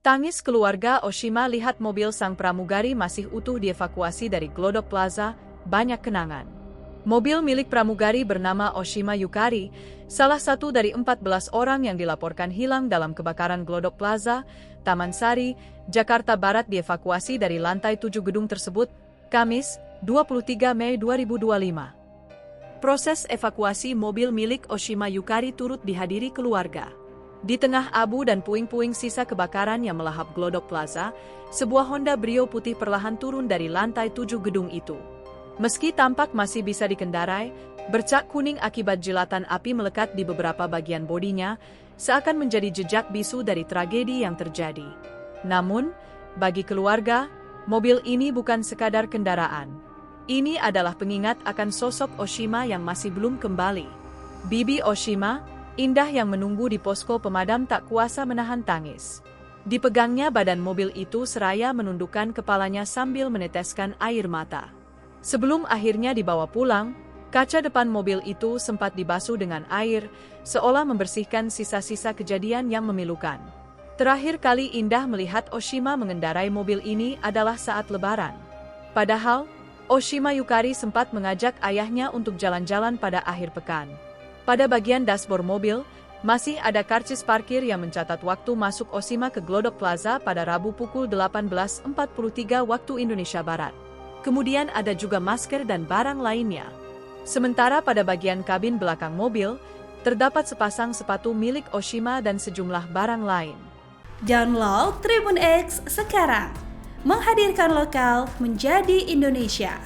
Tangis keluarga Oshima lihat mobil sang pramugari masih utuh dievakuasi dari Glodok Plaza, banyak kenangan. Mobil milik pramugari bernama Oshima Yukari, salah satu dari 14 orang yang dilaporkan hilang dalam kebakaran Glodok Plaza, Taman Sari, Jakarta Barat dievakuasi dari lantai 7 gedung tersebut, Kamis, 23 Mei 2025. Proses evakuasi mobil milik Oshima Yukari turut dihadiri keluarga. Di tengah abu dan puing-puing sisa kebakaran yang melahap Glodok Plaza, sebuah Honda Brio putih perlahan turun dari lantai 7 gedung itu. Meski tampak masih bisa dikendarai, bercak kuning akibat jilatan api melekat di beberapa bagian bodinya, seakan menjadi jejak bisu dari tragedi yang terjadi. Namun, bagi keluarga, mobil ini bukan sekadar kendaraan. Ini adalah pengingat akan sosok Oshima yang masih belum kembali. Bibi Oshima, indah yang menunggu di posko pemadam tak kuasa menahan tangis. Dipegangnya badan mobil itu seraya menundukkan kepalanya sambil meneteskan air mata. Sebelum akhirnya dibawa pulang, kaca depan mobil itu sempat dibasuh dengan air, seolah membersihkan sisa-sisa kejadian yang memilukan. Terakhir kali Indah melihat Oshima mengendarai mobil ini adalah saat Lebaran. Padahal, Oshima Yukari sempat mengajak ayahnya untuk jalan-jalan pada akhir pekan. Pada bagian dashboard mobil, masih ada karcis parkir yang mencatat waktu masuk Oshima ke Glodok Plaza pada Rabu pukul 18.43 waktu Indonesia Barat. Kemudian ada juga masker dan barang lainnya. Sementara pada bagian kabin belakang mobil, terdapat sepasang sepatu milik Oshima dan sejumlah barang lain. Download Tribun X sekarang, menghadirkan lokal menjadi Indonesia.